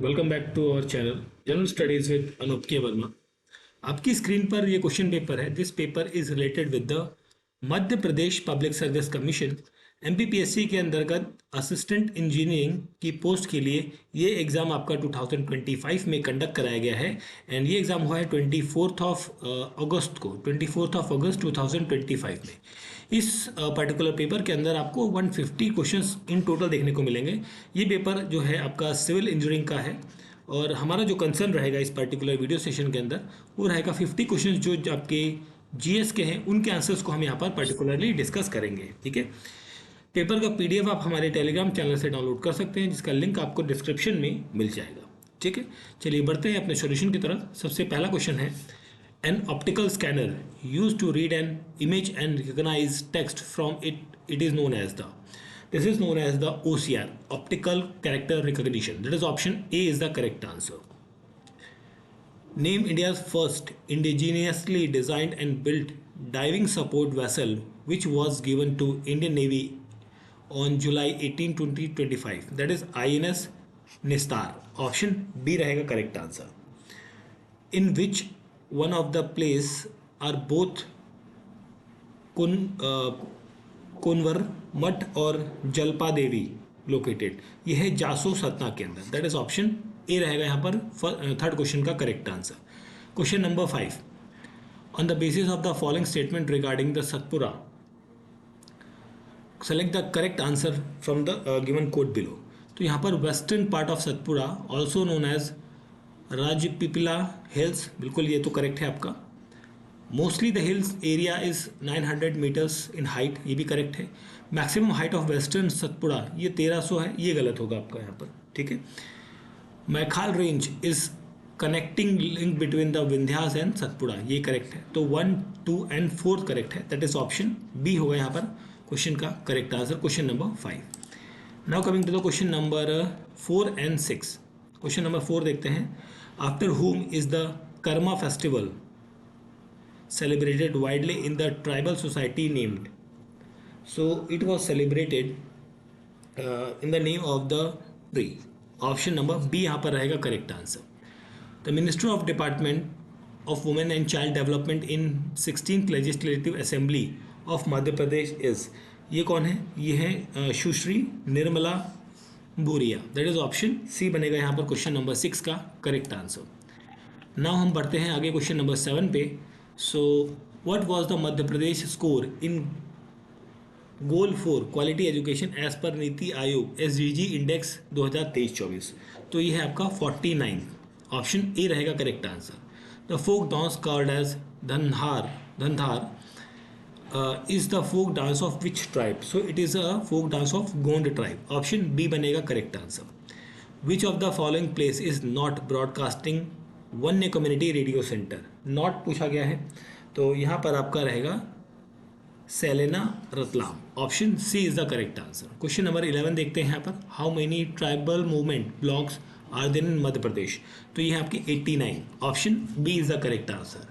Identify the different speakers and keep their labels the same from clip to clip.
Speaker 1: Welcome back to our channel general studies with Anoop K Verma. आपकी screen पर ये question paper है। This paper is related with the Madhya Pradesh public service commission MPPSC के अंतर्गत assistant engineering की post के लिए ये एग्ज़ाम आपका 2025 में कंडक्ट कराया गया है। एंड ये एग्ज़ाम हुआ है 24 अगस्त 2025 में। इस पर्टिकुलर पेपर के अंदर आपको 150 क्वेश्चंस इन टोटल देखने को मिलेंगे। ये पेपर जो है आपका सिविल इंजीनियरिंग का है और हमारा जो कंसर्न रहेगा इस पर्टिकुलर वीडियो सेशन के अंदर वो रहेगा 50 क्वेश्चंस जो आपके जीएस के हैं, उनके आंसर्स को हम यहाँ पर पर्टिकुलरली डिस्कस करेंगे। ठीक है, पेपर का पीडीएफ आप हमारे टेलीग्राम चैनल से डाउनलोड कर सकते हैं, जिसका लिंक आपको डिस्क्रिप्शन में मिल जाएगा। ठीक है, चलिए बढ़ते हैं अपने सॉल्यूशन की तरफ। सबसे पहला क्वेश्चन है, an optical scanner use to read an image and recognize text from it is known as the This is known as the OCR, Optical Character Recognition. That is option A is the correct answer. Name India's first indigenously designed and built diving support vessel which was given to Indian Navy on July 18, 2025. That is INS Nistar. Option B रहेगा correct answer. In which one of the place are both कोनवर मठ और जलपा देवी located? ये है जासो सतना के अंदर। That is option A रहेगा यहाँ पर थर्ड क्वेश्चन का correct answer. Question number 5, on the basis of the following statement regarding the Satpura select the correct answer from the given code below. तो यहाँ पर western part of Satpura also known as Rajpipla hills, बिल्कुल ये तो correct है आपका। Mostly the hills area is 900 meters in height, ये भी करेक्ट है। Maximum height of western Satpura ये 1300 है, ये गलत होगा आपका यहाँ पर। ठीक है, Maikal range is connecting link between the Vindhyas and Satpura, ये करेक्ट है। तो 1, 2 एंड 4 करेक्ट है। दैट इज ऑप्शन बी होगा यहाँ पर क्वेश्चन का correct answer, question number 5। Now coming to the question number 4 and 6। Question number 4 देखते हैं, after whom is the Karma festival celebrated widely in the tribal society named? So it was celebrated in the name of the tree. Option number B यहाँ पर रहेगा correct answer. The Minister of Department of Women and Child Development in 16th Legislative Assembly of Madhya Pradesh is, ये कौन है? ये है सुश्री निर्मला बोरिया। That is option C बनेगा यहाँ पर क्वेश्चन नंबर 6 का करेक्ट आंसर। नाउ हम बढ़ते हैं आगे क्वेश्चन नंबर 7 पे। So, what was the Madhya Pradesh score in Goal 4 Quality Education as per NITI Aayog SDG index 2023-24? तो ये है आपका 49। ऑप्शन ए रहेगा correct answer. The folk dance called as Dhandhar is the folk dance of which tribe? So it is a folk dance of Gond tribe. Option B बनेगा correct answer. Which of the following place is not broadcasting Vanya community radio centre? Not पूछा गया है, तो यहाँ पर आपका रहेगा Selana Ratlam. Option C is the correct answer. Question number 11 देखते हैं यहाँ पर, how many tribal movement blocks are there in Madhya Pradesh? तो ये है आपकी 89। Option B is the correct answer.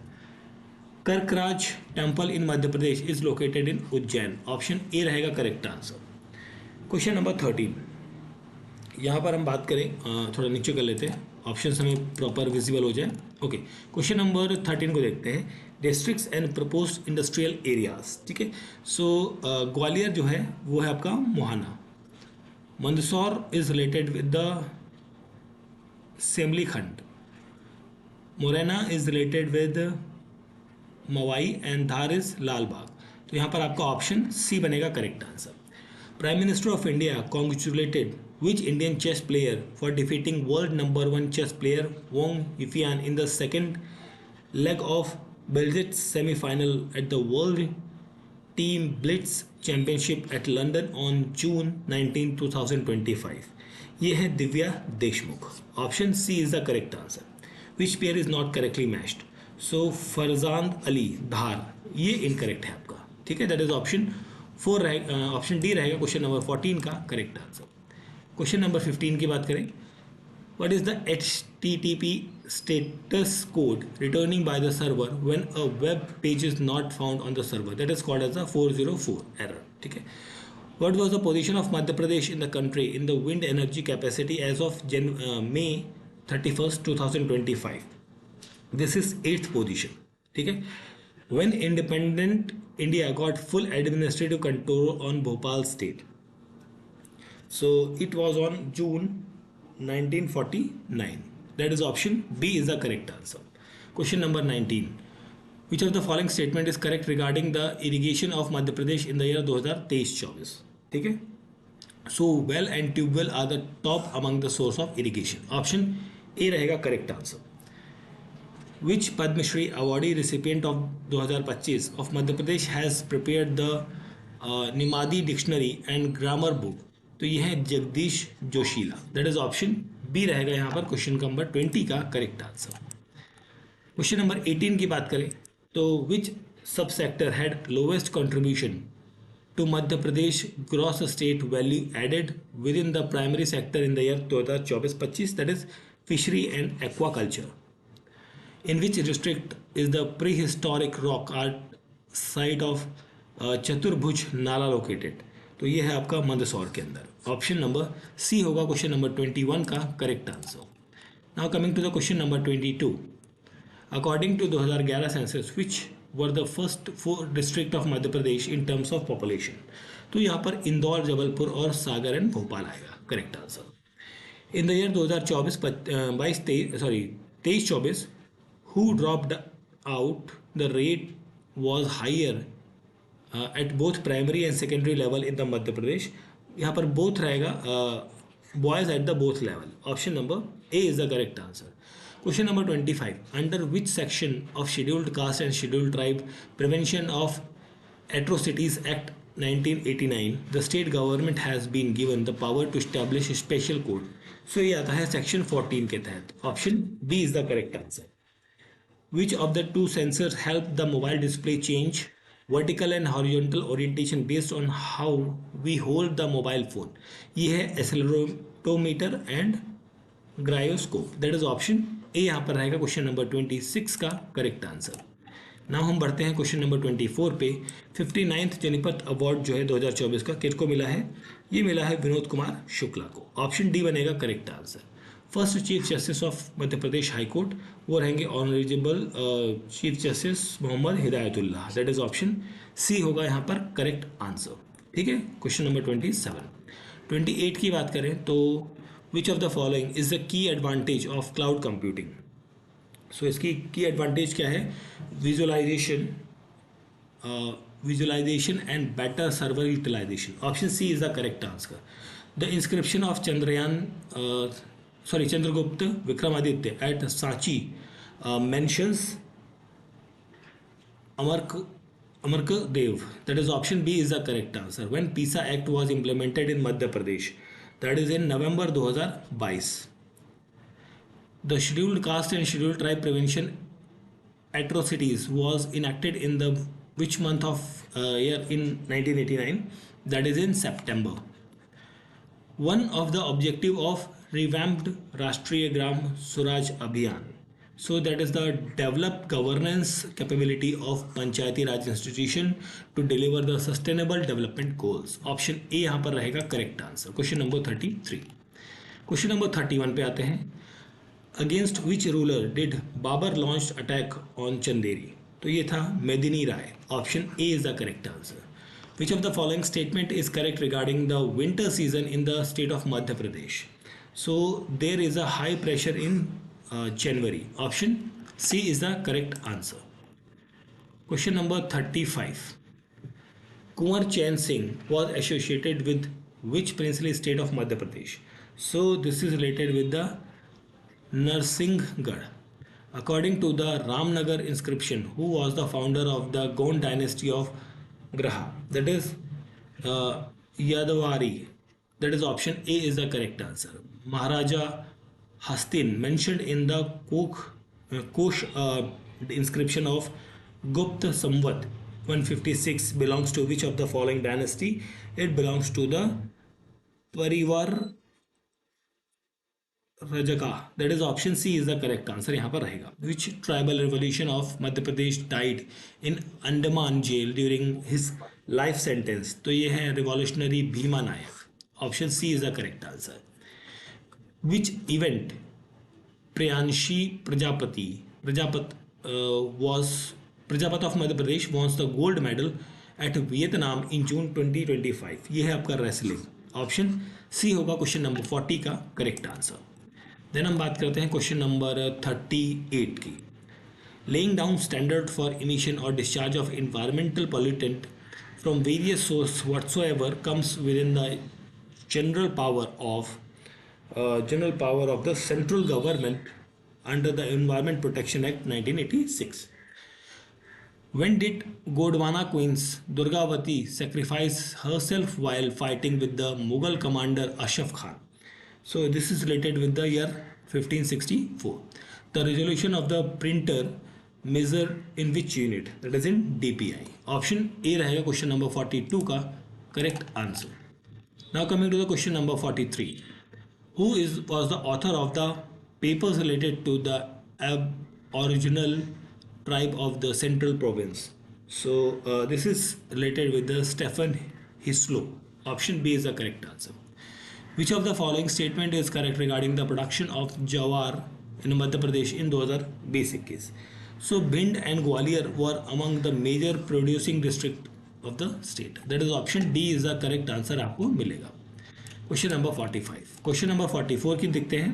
Speaker 1: Karkaraj temple in Madhya Pradesh is located in Ujjain. Option A रहेगा करेक्ट आंसर। क्वेश्चन नंबर 13, यहाँ पर हम बात करें, थोड़ा नीचे कर लेते हैं, ऑप्शन हमें प्रॉपर विजिबल हो जाए। ओके, क्वेश्चन नंबर 13 को देखते हैं, districts and proposed industrial areas. ठीक है, सो ग्वालियर जो है वो है आपका Mohana. Mandsaur is related with the Semli Khand. Morena is related with Mawai and Dhar is Lal Bagh. तो यहाँ पर आपका ऑप्शन सी बनेगा correct answer. Prime minister of India congratulated which Indian chess player for defeating world number 1 chess player Wang Yifian in the second leg of Belgium's semi-final at the World Team Blitz Championship at London on June 19, 2025? ये है Divya Deshmukh. Option C is the correct answer. Which pair is not correctly matched? So Farjan Ali Dhar, ये incorrect है आपका। ठीक है, that is option 4 रहेगा, option D रहेगा question number 14 का करेक्ट आंसर। क्वेश्चन नंबर 15 की बात करें, what is the HTTP status code returning by the server when a web page is not found on the server? That is called as the 404 error. ठीक है, what was the position of Madhya Pradesh in the country in the wind energy capacity as of May 31st 2025. This is 8th position. ठीक है. When independent India got full administrative control on Bhopal state. So it was on June 1949. That is option B is the correct answer. Question number 19. Which of the following statement is correct regarding the irrigation of Madhya Pradesh in the year 2023-24? ठीक है. So well and tubewell are the top among the source of irrigation. Option A रहेगा correct answer. Which Padma Shri awardee recipient of 2025 of Madhya Pradesh has prepared the Nimadi dictionary and grammar book? तो ये है जगदीश जोशीला. That is option B रहेगा यहाँ पर question number 20 का correct answer. Question number 18 की बात करें तो which sub sector had lowest contribution to Madhya Pradesh gross state value added within the primary sector in the year 2024-25? That is fishery and aquaculture. In which district is the prehistoric rock art site of चतुर्भुज नाला located? तो ये है आपका मंदसौर के अंदर. Option number C होगा question number 21 का correct answer. Now coming to the question number 22. According to 2011 census which were the first 4 district of Madhya Pradesh in terms of population? तो यहाँ पर इंदौर, जबलपुर और सागर एंड भोपाल आएगा correct answer. In the year 2023-24 who dropped out the rate was higher at both primary and secondary level in the Madhya Pradesh? यहाँ पर both रहेगा boys at the both level. Option number A is the correct answer. Question number 25. Under which section of Scheduled Caste and Scheduled Tribe Prevention of Atrocities Act 1989 the state government has been given the power to establish a special code? So ये आता है section 14 के तहत. Option B is the correct answer. Which of the two sensors help the mobile display change vertical and horizontal orientation based on how we hold the mobile phone? ये है accelerometer and gyroscope. That is option A यहाँ पर रहेगा question number 26 का correct answer. Now हम बढ़ते हैं question number 24 पे. 59th जनपथ अवार्ड जो है 2024 का किसको मिला है? ये मिला है विनोद कुमार शुक्ला को. ऑप्शन डी बनेगा correct answer. First chief justice of Madhya Pradesh high court वो रहेंगे honourable chief justice Mohammad Hidayatullah. That is option C होगा यहाँ पर करेक्ट आंसर. ठीक है. Question number 27. 28 की बात करें तो which of the following is the key advantage of cloud computing? So इसकी की एडवांटेज क्या है? Visualization and better server utilization. Option C is the correct answer. The inscription of Chandragupta Vikramaditya at Sanchi mentions Amarka Dev. That is option B is the correct answer. When PISA Act was implemented in Madhya Pradesh, that is in November 2022. The Scheduled Caste and Scheduled Tribe Prevention Atrocities was enacted in the which month of year in 1989? That is in September. One of the objective of revamped Rashtriya Gram Swaraj Abhiyan. So that is the developed governance capability of Panchayati Raj institution to deliver the sustainable development goals. Option A यहाँ पर रहेगा correct answer. Question number 33. Question number 31 पे आते हैं. Against which ruler did Babur launch attack on Chanderi? तो ये था मेदिनी राय. Option A is the correct answer. Which of the following statement is correct regarding the winter season in the state of Madhya Pradesh? So there is a high pressure in January. Option C is the correct answer. Question number 35. Kunwar Chain Singh was associated with which princely state of Madhya Pradesh? So this is related with the Narsinghgarh. According to the Ramnagar inscription, who was the founder of the Gond dynasty of Graha? That is Yadavari. That is option A is the correct answer. Maharaja Hastin mentioned in the Kosh inscription of Gupta Samvat 156 belongs to which of the following dynasty? It belongs to the Parivar Rajaka. That is option C is the correct answer. यहाँ पर रहेगा. Which tribal revolution of Madhya Pradesh died in Andaman jail during his life sentence? तो ये है revolutionary Bhima Nayak. Option C is the correct answer. Which event Priyanshi Prajapat of Madhya Pradesh won the gold medal at Vietnam in June 2025। ये है आपका wrestling. Option C होगा question number 40 का correct answer. Then हम बात करते हैं क्वेश्चन नंबर 38 की। Laying down standard for emission और discharge of environmental pollutant from various source whatsoever comes within the general power of the central government under the Environment Protection Act 1986. When did Gondwana Queen's Durgavati sacrifice herself while fighting with the Mughal commander Ashraf Khan? So this is related with the year 1564. The resolution of the printer measure in which unit? That is in DPI. Option A रहेगा question number 42 का correct answer. Now coming to the question number 43. Who was the author of the papers related to the Aboriginal tribe of the Central Province? So this is related with the Stephen Hislop. Option B is the correct answer. Which of the following statement is correct regarding the production of jawar in Madhya Pradesh in 2021? So Bhind and Gwalior were among the major producing district of the state. That is option D is the correct answer आपको मिलेगा। Question number 45। Question number 44 की देखते हैं।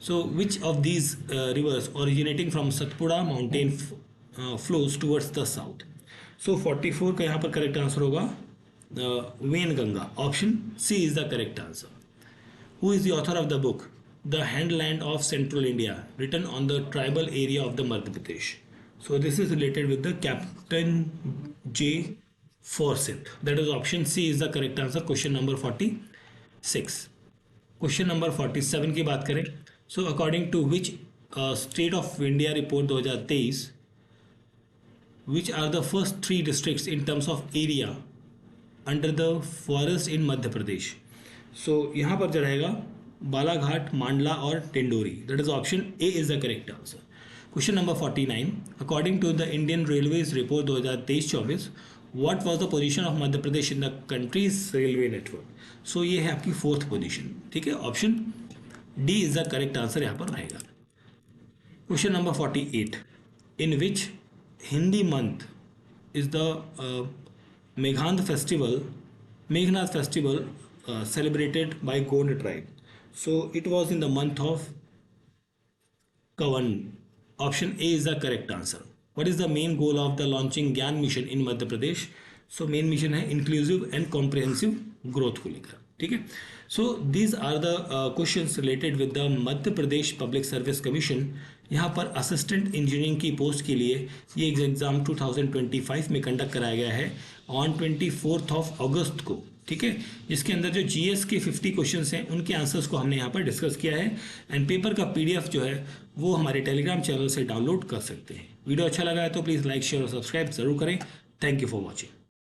Speaker 1: So which of these rivers originating from Satpura mountain flows towards the south? So 44 का यहाँ पर correct answer होगा Wainganga. Option C is the correct answer. Who is the author of the book the highland of central India written on the tribal area of the Madhya Pradesh? So this is related with the captain J Forsyth. That is option C is the correct answer. Question number 46. Question number 47 की बात करें। So according to which State of India report 2023, which are the first 3 districts in terms of area under the forest in Madhya Pradesh? So यहाँ पर जो रहेगा बालाघाट, मांडला और टिंडोरी। That is option A is the correct answer. Question number 49. According to the Indian Railways report 2023-24, what was the position of Madhya Pradesh in the country's railway network? So ये है आपकी 4th position. ठीक है, option D is the correct answer यहाँ पर रहेगा। Question number 48। In which Hindi month is the Meghnath festival celebrated by Gond tribe? So it was in the month of Kavan. Option A is the correct answer. What is the main goal of the launching Gyan mission in Madhya Pradesh? So main mission है inclusive and comprehensive growth को लेकर। ठीक है, so these are the questions related with the Madhya Pradesh public service commission. यहाँ पर assistant engineering की post के लिए ये एग्जाम 2025 में कंडक्ट कराया गया है ऑन 24 ऑफ अगस्त को। ठीक है, जिसके अंदर जो जीएस के 50 क्वेश्चंस हैं उनके आंसर्स को हमने यहाँ पर डिस्कस किया है एंड पेपर का पीडीएफ जो है वो हमारे टेलीग्राम चैनल से डाउनलोड कर सकते हैं। वीडियो अच्छा लगा है तो प्लीज़ लाइक शेयर और सब्सक्राइब जरूर करें। Thank you for watching.